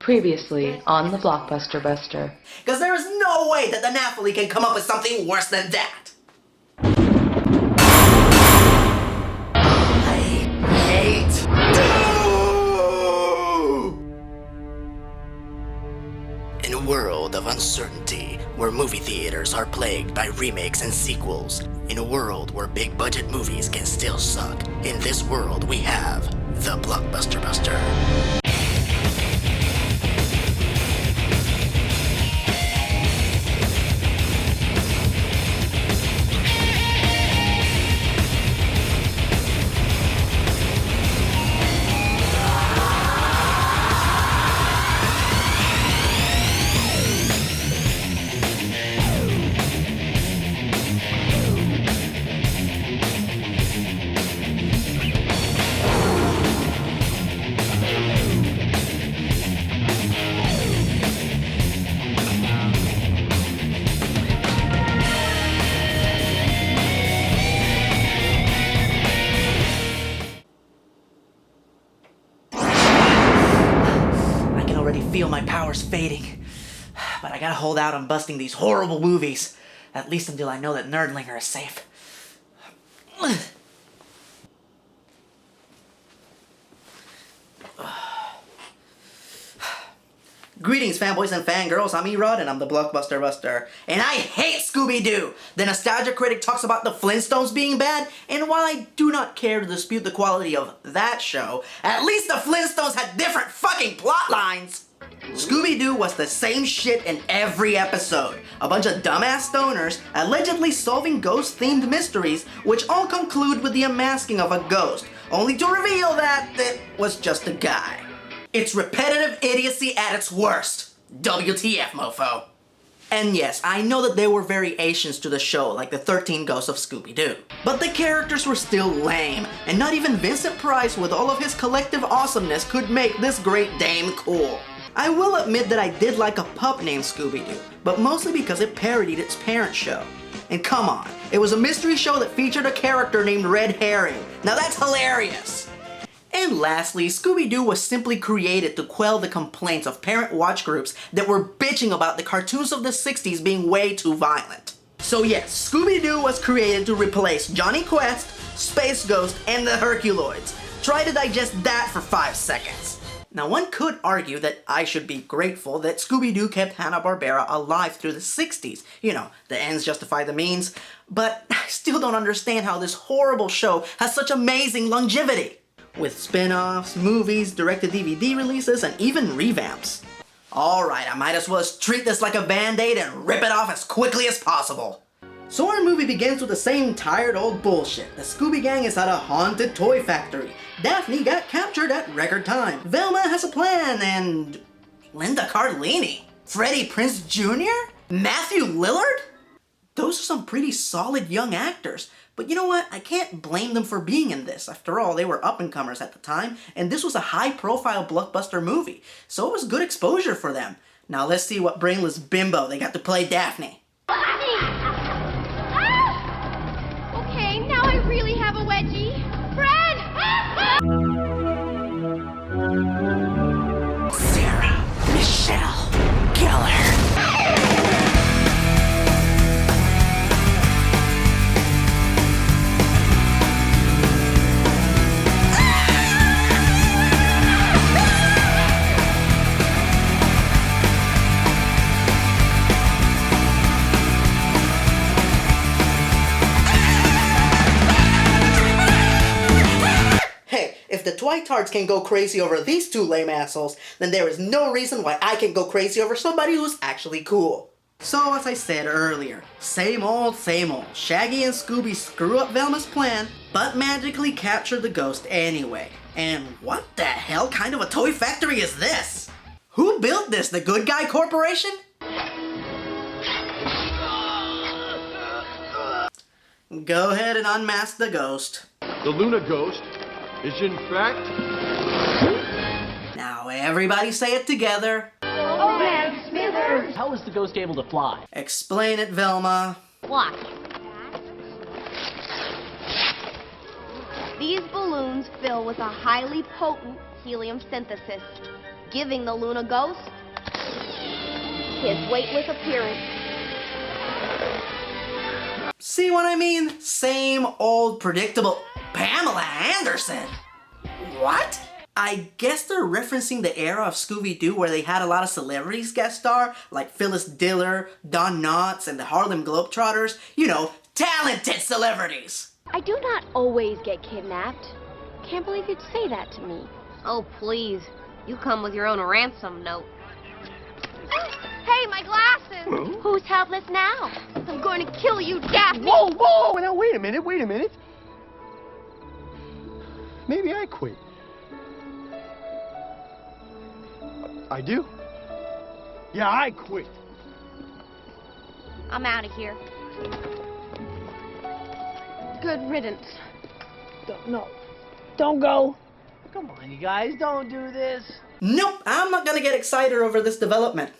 Previously on the Blockbuster Buster. Because there is no way that the Danapholi can come up with something worse than that. I hate Doo! In a world of uncertainty, where movie theaters are plagued by remakes and sequels, in a world where big budget movies can still suck, in this world we have the Blockbuster Buster. Feel my powers fading, but I gotta hold out on busting these horrible movies, at least until I know that Nerdlinger is safe. Greetings, fanboys and fangirls. I'm ERod, and I'm the Blockbuster Buster. And I hate Scooby Doo! The Nostalgia Critic talks about the Flintstones being bad, and while I do not care to dispute the quality of that show, at least the Flintstones had different fucking plot lines! Scooby Doo was the same shit in every episode. A bunch of dumbass stoners allegedly solving ghost-themed mysteries, which all conclude with the unmasking of a ghost, only to reveal that it was just a guy. It's repetitive idiocy at its worst. WTF, mofo. And yes, I know that there were variations to the show, like the 13 Ghosts of Scooby Doo. But the characters were still lame, and not even Vincent Price with all of his collective awesomeness could make this great dame cool. I will admit that I did like a pup named Scooby Doo, but mostly because it parodied its parent show. And come on, it was a mystery show that featured a character named Red Herring. Now that's hilarious! And lastly, Scooby Doo was simply created to quell the complaints of parent watch groups that were bitching about the cartoons of the 60s being way too violent. So yes, Scooby Doo was created to replace Johnny Quest, Space Ghost, and the Herculoids. Try to digest that for 5 seconds. Now one could argue that I should be grateful that Scooby Doo kept Hanna-Barbera alive through the 60s. You know, the ends justify the means. But I still don't understand how this horrible show has such amazing longevity. With spin-offs, movies, direct-to-DVD releases, and even revamps. Alright, I might as well treat this like a band-aid and rip it off as quickly as possible. So our movie begins with the same tired old bullshit. The Scooby Gang is at a haunted toy factory. Daphne got captured at record time. Velma has a plan, and Linda Cardellini? Freddie Prinze Jr.? Matthew Lillard? Those are some pretty solid young actors. But you know what? I can't blame them for being in this. After all, they were up-and-comers at the time, and this was a high-profile blockbuster movie, so it was good exposure for them. Now let's see what brainless bimbo they got to play Daphne. Okay, now I really have a wedgie. Fred! Sarah Michelle Gellar. If the Twitards can go crazy over these two lame assholes, then there is no reason why I can go crazy over somebody who's actually cool. So as I said earlier, same old, Shaggy and Scooby screw up Velma's plan, but magically capture the ghost anyway. And what the hell kind of a toy factory is this? Who built this, the Good Guy Corporation? Go ahead and unmask the ghost. The Luna Ghost is in fact... Now everybody say it together. Oh, man, Smithers! How is the ghost able to fly? Explain it, Velma. Watch. These balloons fill with a highly potent helium synthesis. giving the Luna Ghost his weightless appearance. See what I mean? Same old predictable Pamela Anderson. What? I guess they're referencing the era of Scooby Doo where they had a lot of celebrities guest star, like Phyllis Diller, Don Knotts, and the Harlem Globetrotters. You know, talented celebrities. I do not always get kidnapped. Can't believe you'd say that to me. Oh, please. You come with your own ransom note. Hey, my glasses! Who's helpless now? I'm going to kill you, Daphne! Whoa, whoa! Now, wait a minute, wait a minute. Maybe I quit. I do? Yeah, I quit. I'm out of here. Good riddance. No, don't go. Come on, you guys, don't do this. Nope, I'm not gonna get excited over this development.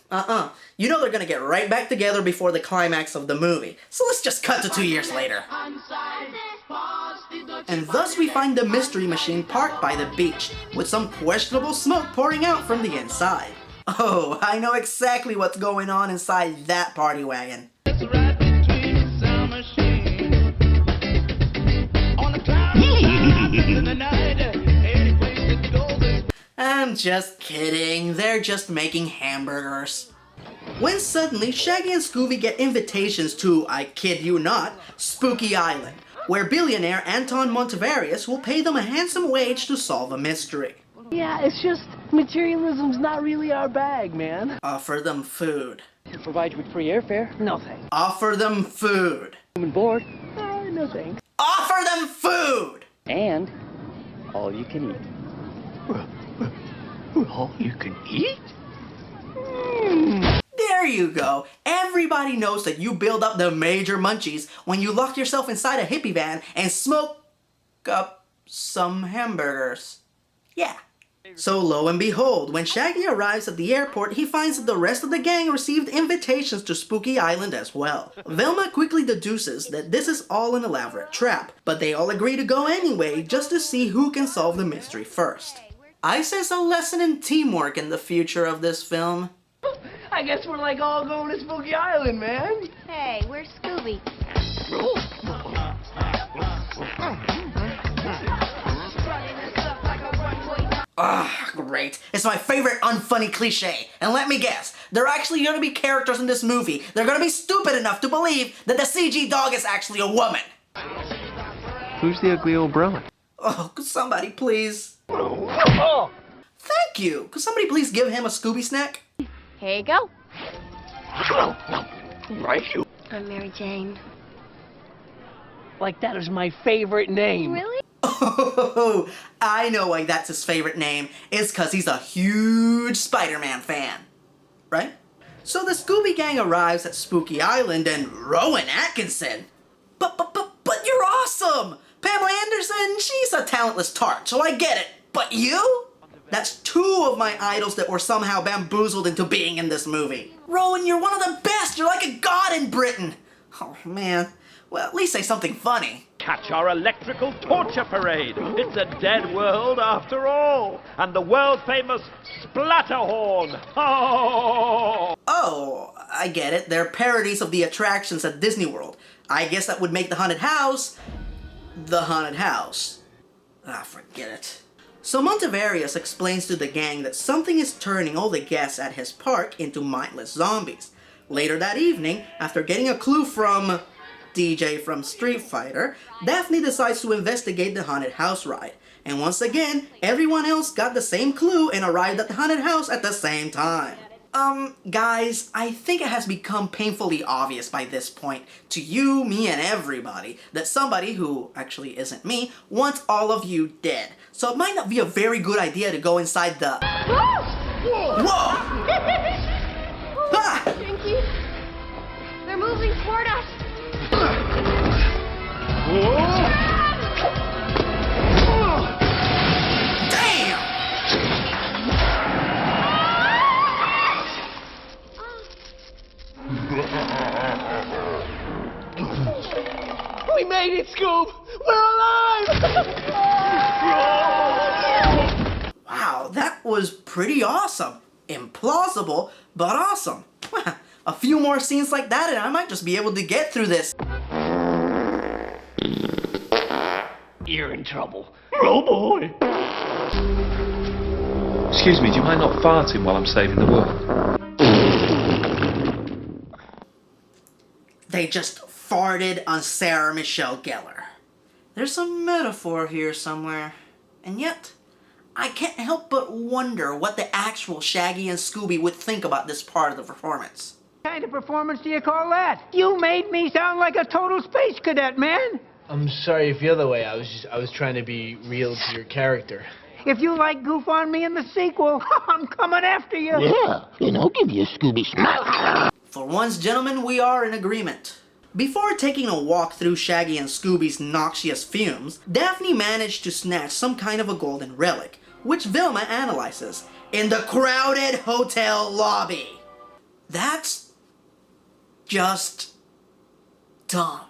You know they're gonna get right back together before the climax of the movie. So let's just cut to 2 years later. And thus we find the Mystery Machine parked by the beach, with some questionable smoke pouring out from the inside. Oh, I know exactly what's going on inside that party wagon. I'm just kidding, they're just making hamburgers. When suddenly, Shaggy and Scooby get invitations to, I kid you not, Spooky Island, where billionaire Anton Montevarius will pay them a handsome wage to solve a mystery. Yeah, it's just materialism's not really our bag, man. Offer them food. To provide you with free airfare? No thanks. Offer them food. Room and board? No thanks. Offer them food! And all you can eat. All you can eat? There you go. Everybody knows that you build up the major munchies when you lock yourself inside a hippie van and smoke up some hamburgers. Yeah. So lo and behold, when Shaggy arrives at the airport, he finds that the rest of the gang received invitations to Spooky Island as well. Velma quickly deduces that this is all an elaborate trap, but they all agree to go anyway just to see who can solve the mystery first. I sense a lesson in teamwork in the future of this film. I guess we're like all going to Spooky Island, man. Hey, where's Scooby? Ah, great. It's my favorite unfunny cliche. And let me guess, there are actually going to be characters in this movie that are going to be stupid enough to believe that the CG dog is actually a woman. Who's the ugly old brother? Oh, could somebody please? Oh. Thank you. Could somebody please give him a Scooby snack? Here you go. Right, you. I'm Mary Jane. Like that is my favorite name. Really? Oh, I know why that's his favorite name. It's because he's a huge Spider-Man fan. Right? So the Scooby Gang arrives at Spooky Island and Rowan Atkinson. But you're awesome! Pamela Anderson, she's a talentless tart, so I get it. But you? That's two of my idols that were somehow bamboozled into being in this movie. Rowan, you're one of the best! You're like a god in Britain! Oh, man. Well, at least say something funny. Catch our electrical torture parade. It's a dead world after all. And the world-famous Splatterhorn. Oh! Oh, I get it. They're parodies of the attractions at Disney World. I guess that would make the haunted house the haunted house. Ah, forget it. So Montevarius explains to the gang that something is turning all the guests at his park into mindless zombies. Later that evening, after getting a clue from DJ from Street Fighter, Daphne decides to investigate the haunted house ride. And once again, everyone else got the same clue and arrived at the haunted house at the same time. Guys, I think it has become painfully obvious by this point to you, me, and everybody that somebody who actually isn't me wants all of you dead. So it might not be a very good idea to go inside the... Whoa! Ah! Stinky. They're moving toward us. Damn! We made it, Scoob! We're alive! Wow, Wow, that was pretty awesome. Implausible, but awesome. A few more scenes like that and I might just be able to get through this. You're in trouble. Oh boy. Excuse me, do you mind not farting while I'm saving the world? They just farted on Sarah Michelle Gellar. There's some metaphor here somewhere. And yet, I can't help but wonder what the actual Shaggy and Scooby would think about this part of the performance. What kind of performance do you call that? You made me sound like a total space cadet, man. I'm sorry if you're the way. I was trying to be real to your character. If you like goof on me in the sequel, I'm coming after you. Yeah, and I'll give you a Scooby smack. For once, gentlemen, we are in agreement. Before taking a walk through Shaggy and Scooby's noxious fumes, Daphne managed to snatch some kind of a golden relic, which Vilma analyzes in the crowded hotel lobby. That's just dumb.